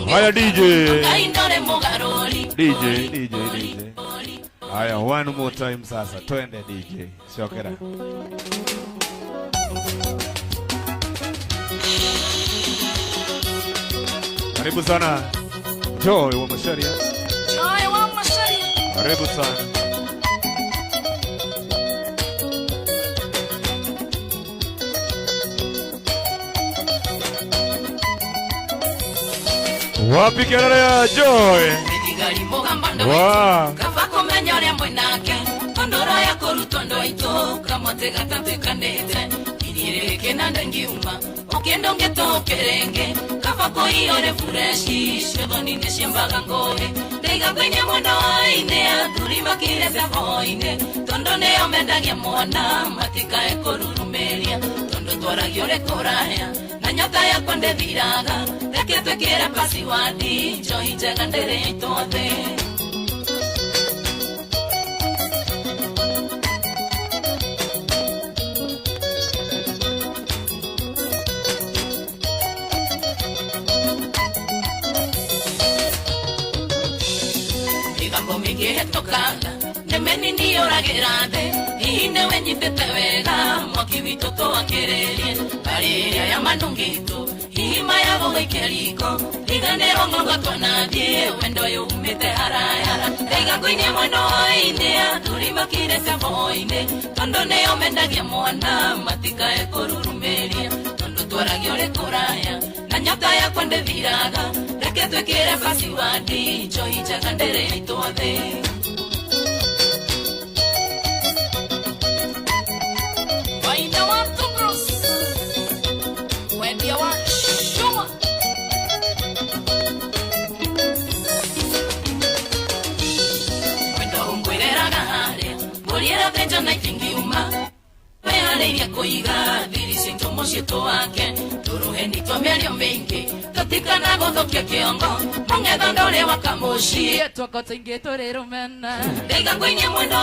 Haya DJ. DJ. Haya, one more time sasa. Twende DJ. Shokera. Karibu sana. Joy wa Masharia. Karibu sana. Wapi kelele ya Joy? Wow. Kafako menyore mwenake Kondora ya korutondo ito Kamote gatatu kanete Inireke nanda ngiuma Okendo ngeto kerenge Kafako iore fureshi Shedoni neshembaga ngoe Dega kwenye mwendo waine Turima kirete hoine Tondo neo mendagia mwana Matika ekorurumelia Tondo tuara yore koraya Nanyota ya konde viraga Reke tekere pasi wadi Johi jagandere itote Tokanga nemeni ni ora gerade ine wenyi tetewega mwaki witoto wakererie bariria ya manungito hima ya gogo ikeriko liganero ngongo tonadie wendo yumite harayara tega kwenye mwendo waine turima kirete boine tondo neo mendagia mwana matika ekorurumeria tondo twaragio rekoraya na nyota ya kwende viraga reke twekere pasi wadi johi jagandere itothe Koiga dirisi tomo shito wake turuheni tomerio mengi katika nago kiongo mongedo ndore wakamoshi twakota ingetorero mena dega kwenye mwendo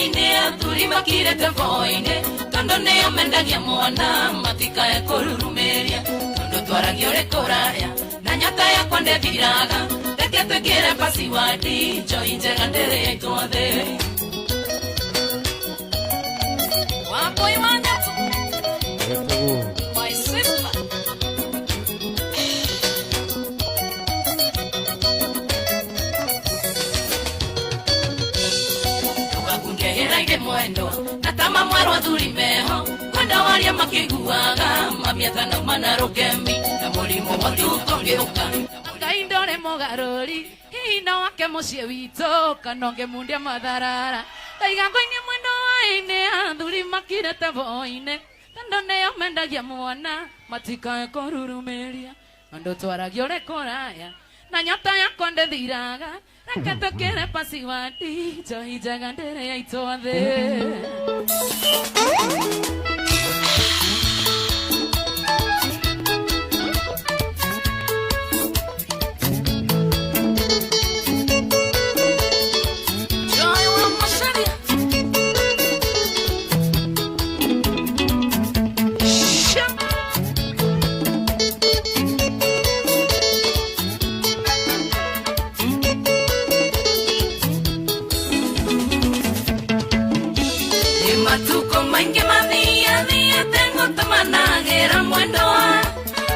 ine turima kirete voine tondo neo mendagia mwana matika ekorurumeria tondo twaragio rekoraya na nyota ya kwande viraga reke twekere pasi wadi johi jagandere itothe wapo imanya my sister tukakungehera ige mwendo natama mwaro adurimeho kwenda waria makiguaga mamiatana manarokemi na mulimo watukongeuka ngaindore mogarori hina wake mucie wito kanonge mundia matharara taigangoine mwendo waine athuri makirete voine tondo neo mendagia mwana matika ekorurumeria ando twaragio rekoraya na nyota ya konde thiraga reke tukere pasi wadi johi jagandere ya itothe Matuko mange mania tengo tamanagera mwendo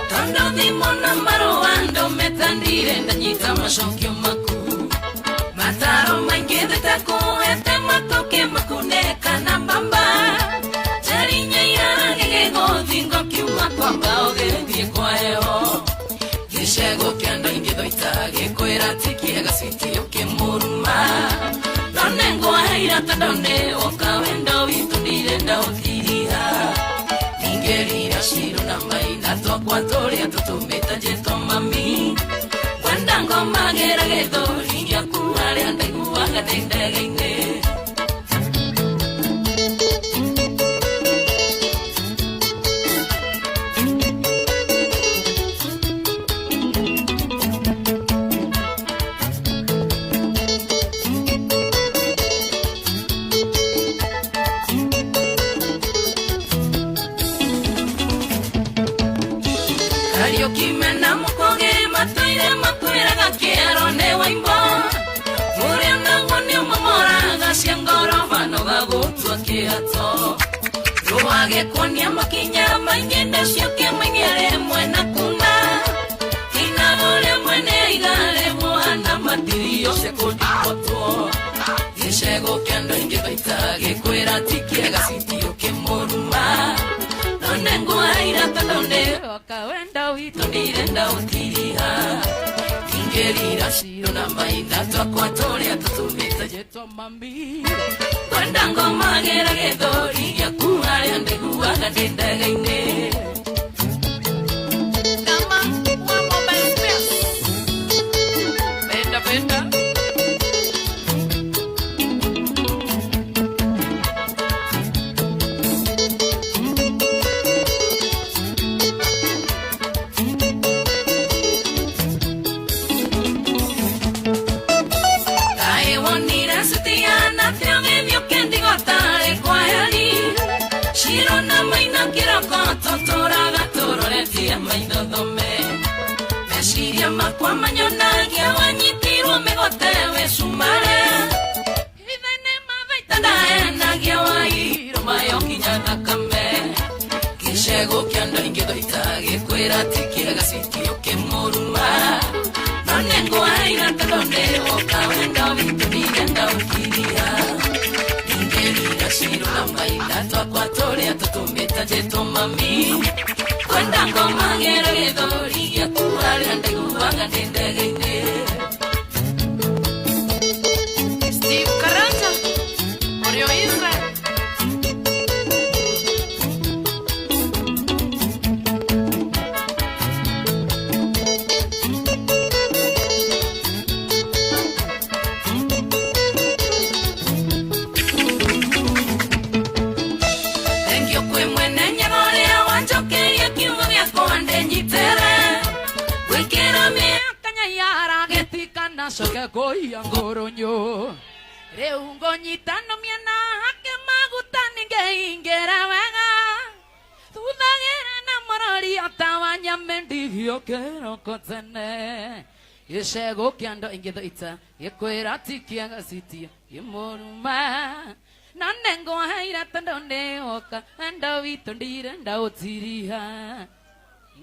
tondo dimona maroando metandire ndanyika mashokyo maku mataro mange detako ete matoke makuneka na bamba jarinya ya ngego dingo kiuma kwamba ogedie kwaeo gishego kyando ingidoitage koera tikiega sitio kemuruma Nengo aira tadone okawendo vitundire ndautiria Ningerira shiru na maina tokwantoria tutumeta jeto mami Kwenda ngoma gera geto ringia kuhare andegu wakatendegeine Kimena mukoge matoire makoe gato ruage konia makinya manyenda sioke manyere mwena kuna ina ole mwene igale mwana matirio se kodikoto yeshego kendo ingebaita gekwera tikiega sitio kemoruma nonengo aira tandone Wakawenda wito ndirenda utiria ingerira shiro na mainda twakwatore atutumita Jeto mami kwenda ngoma gera gedori ya kuhari andegu agadenda gaine kama wamo bespes benda benda Shirona maina kiroko totora gatorore tia maino dome Meshiria makwa manyona gia wanyitirwo megotewe sumare Ithene mabaita ndaena gia wairo mayo kinyana kame Kishego kianda ingedoita gekwera tikiega sitio kemoruma Nonengo aina talone okawenda vitunigenda ukiria Shiro na maina twakwatore atutumita jeto mami kwenda ngoma gera gedori ya kuhari andegu agadenda gaine Steve Karanja Oreo Israel Soke koi angoronyo Reungo nyitano miana hake magutani geingera wega Tudagera na morori atawanya mendigio kero kotene Yeshego kiando ingedo ita Yekwera tikiaga sitia Yemoruma Nanengo haira tandone oka Anda wito ndire nda otiriha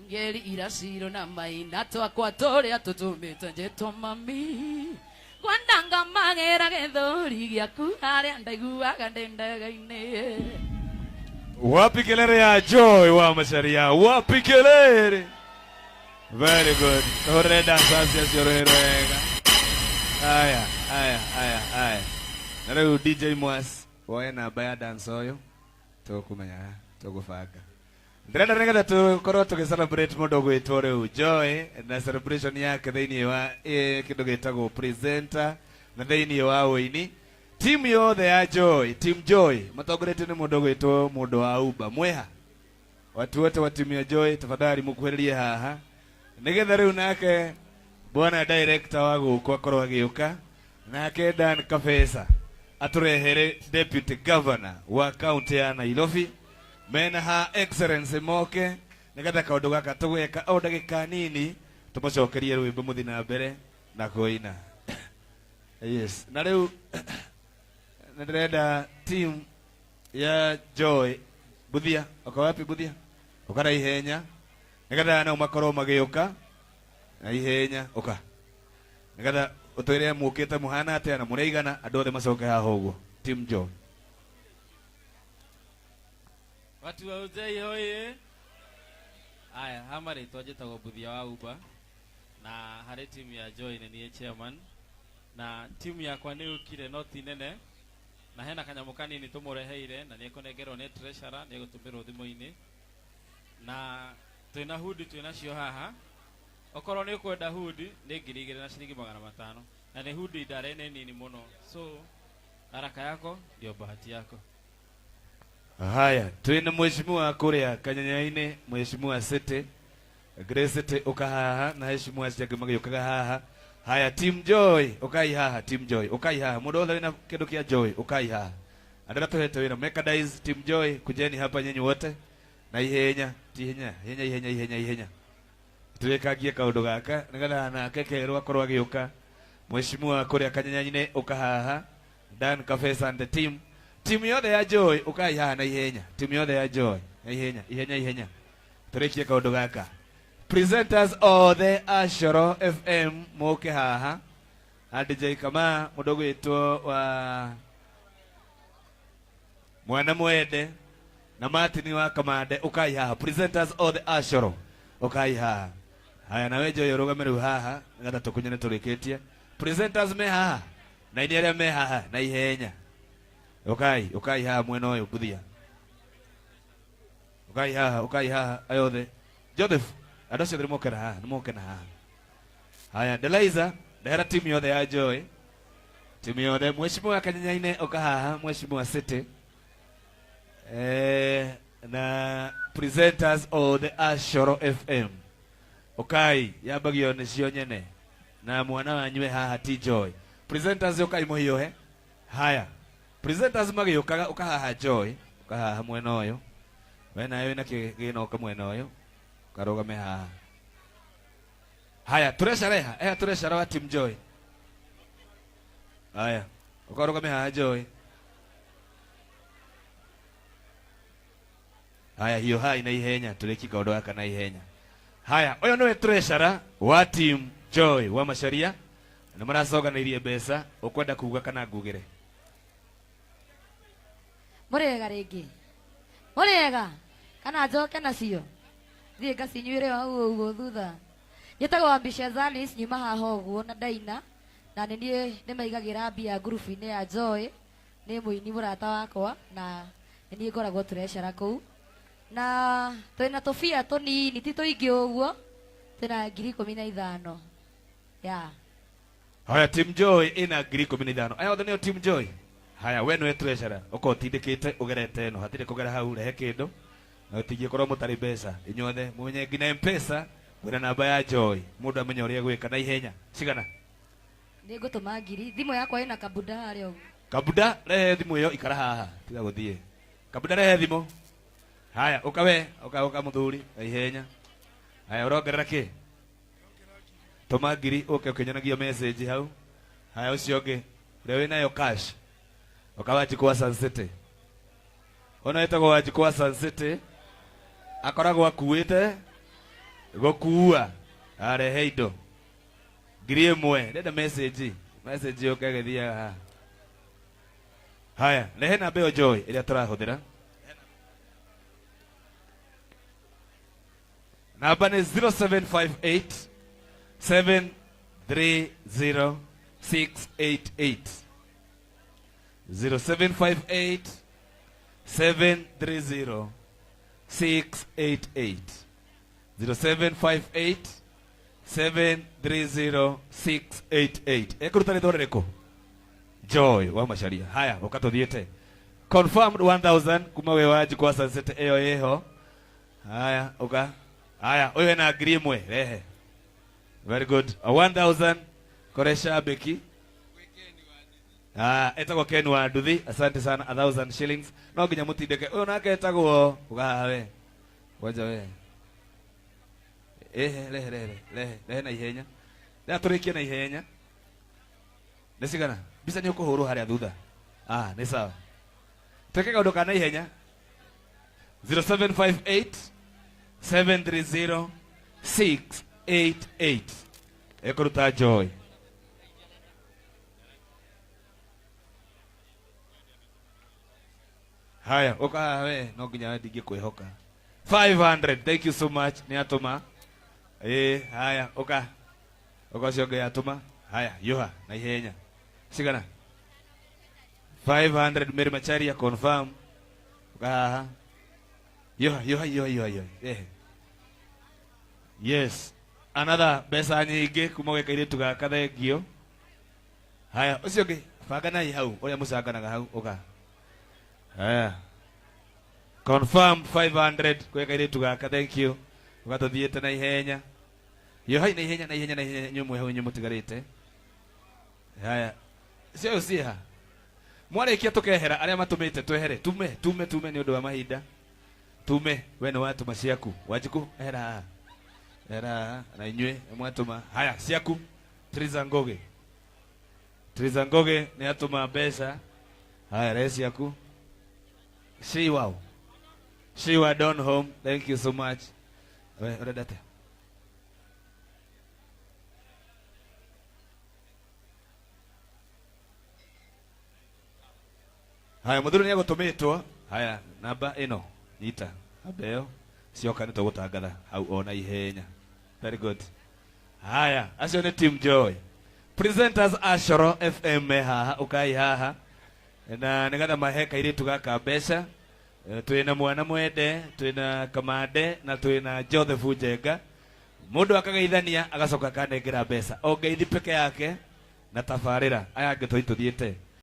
Ngeri irashiro na maina twakwatore atutumita jeto mami Kwandanga magera gedori gyaku hari andegu agadenda gaine Wapi kelele ya Joy wa Macharia? Wapi kelele? Very good. Ore dansa sioroheroega. Aya. Nare DJ Mwas waena baya dance oyo. Tokumenya, tokufaga. Ndrenda nengada tukorwo tugicelebrate mundu gwitwo riu Joy na celebration yake thiini wa kindu gitagwo presenter na thiini wa uini team yothe ya Joy, team Joy matongoretio ni mundu gwitwo mundu wa Uba mweha watu wote wa team ya Joy tafadhali mukuhiririe haha nigetha riu nake bwana director wa guku akorwo agiuka nake Dan Kabesa aturehere deputy governor wa county ya Nairobi mena ha excellence moke nigetha kaundu gaka tugweka o ndagika nini tumucokerie rwimbo muthi na mbere na kuina yes na riu ndirenda team ya Joy Buthia uko wapi Buthia ukara ihenya nigetha na makorwo magiuka na ihenya uka nigetha utwire mukite muhana atia na mureigana andu othe macoke haha uguo team Joy Watu wa Uzei hoye. Aya, hamari twajetago Buthia wa Uba na hari timu ya Joy ni chairman na timu yakwa ni ukire noti nene na hena kanyamu kanini tumureheire na niekonengerwo ni treasurer ni gutumirwo thimu-ini na twina hudi twina cio haha okorwo ni kwenda hudi ni 2,000 na shilingi 500 na ni hudi idare nini muno so haraka yako ndio bahati yako. Haya, twina mheshimiwa kuria Kanyanya-ini, mheshimiwa City, Grace City ukahaha na mheshimiwa Siage magiyukaga haha. Haya team Joy ukai haha, team Joy ukai haha. Mundu othe wina kindu kia Joy ukai haha. Andira tuhete wina mechanize team Joy kujeni hapa nyenyu wote. Na ihenya, ihenya. Tuwekagie kaundu gaka nigetha nake kerwo akorwo agiuka. Mheshimiwa kuria Kanyanya-ini ukahaha. Dan Kabesa and the team timu yothe ya Joy ukai haha na ihenya. Timu yothe ya Joy na ihenya. Turekie kaundu gaka. Presenters othe a Coro FM moke haha. DJ kama mudogo witwo wa Mwana Mwende na Martin wa Kamande ukai haha. Presenters othe a Coro ukai haha. Haya nawe Joy urugamire haha ngatha tukunyene turikitie. Presenters me haha na ini aria me haha na ihenya. Ukai haha mwena uyu buthia. Ukai haha ayothe. Joseph adocio thiri mokera haha nimokena haha. Haya Delaiza ndehera timu yothe ya Joy. Timu yothe mheshimiwa Kanyanyaine uka haha mheshimiwa City. Na presenters of the Coro FM. Ukai yambagio ni cio nyene na mwana wanywe haha ti Joy. Presenters ukai muhiyo he. Haya. Presenters magiokaga uka haha Joy, uka haha mwena uyu. Wena yo na kigino ka mwena uyu. Karogame haha. Haya, tureshareha. Tureshara wa team Joy. Haya, ukarogame haha Joy. Haya, hiyo hai na ihenya, tureki kaundu gaka na ihenya. Haya, uyu niwe tureshara wa team Joy wa Macharia. Na maracoganirie mbeca, ukwenda kuuga kana ngugire. Murega ringi. Murega. Kana njoke nacio. Thie ngacinyuire hau uguo thutha. Njĩtagwo Ambisha Zalis nyuma haha ũguo na Daina. Na nĩ maigagira mbia group-inĩ ya Joy. Nĩ mũini mũrata wakwa na nĩ ngoragwo tureshara kũu. Na twĩna tũbia tũnini ti tũingĩ ũguo. Twĩna 15,000. Ya. Haya team Joy ina 15,000. Aya othe nĩo team Joy. Haya we nĩwe treasurer ũkotindĩkĩte ũgerete ĩno hatirĩ kũgera hau rehe kĩndũ na ũtingie korwo mũtarĩ mbeca inyuothe mũmenye nginya M-Pesa wĩna namba ya Joy mũndũ amenya ũrĩa gwĩka na ihenya cigana nĩ ngũtũma ngiri thimũ yakwa ĩna kabuda harĩa ũguo kabuda rehe thimũ ĩyo ikara haha tiga gũthiĩ kabuda rehe thimũ haya ũka mũthuri na ihenya haya ũrongerera kĩ tũma ngiri ũke ũkĩnyonagia message hau haya ũcio ũngĩ ũrĩa wĩnayo cash Wakawachukua Sun City. Unaitagwo wachukua Sun City. Akoragwo akuite gũkuua arehe indo. Ngiri ĩmwe. Ndenda message. Message ũkagethia haha. Haya, rehe namba ĩyo Joy ĩrĩa tũrahũthĩra. Namba nĩ 0758 730 688. 0758 730 688 0758 730 688 ekuruta ni thorereko Joy wa Macharia haya ukatuthiete confirmed 1000 kuma we waji kwa sunset eyo yeho haya haya wewe na agree mwe rehe very good 1000 koresha beki etagwo Ken wa Nduthi asante sana 1000 shillings no nginya mutindeke uyu nake etagwo ugawe waja we lehe na ihenya na turikie na ihenya nesigana bisa ni ukuhuru haria thutha ni sawa teke kaundu kana ihenya 0758 730 688 ekuruta Joy haya uka we no nginya ndingi kwihoka 500 thank you so much ni atuma haya uka cionge atuma haya yoha na ihenya sigana 500 Mary Macharia confirm uka yoha yes another besa nyingi kuma gweka ire tugaka thengio haya ucio ngi banga na hau uria mucanganaga hau uka confirm 500 kweka ile tugaka thank you ugatuthiete na ihenya yo hai na ihenya nyumwe hau nyumutigarite haya cio ciha mwarikia tukehera aria matumite twehere tume ni undu wa mahinda tume we ni watuma ciaku wajiku hera na inywe mwatuma haya ciaku Triza Ngoge ni atuma mbeca haya resi yaku Shiwa Donholm, thank you so much. Ora date. Haya muthuri ni agutumitwo. Haya namba ino nyita. Abeo sioka ni tugutangatha hau ona ihenya. Very good. Haya, acio ni Team Joy. Presenters Ashoro FM haha ukai haha. Na nigatha maheka iritu gaka mbeca. Twina mwana mwende, twina Kamande na twina Joseph Njenga. Mundu akagaithania agacoka kanengera mbeca. O ngeithi peke yake na tabarira aya angĩ twituthiĩte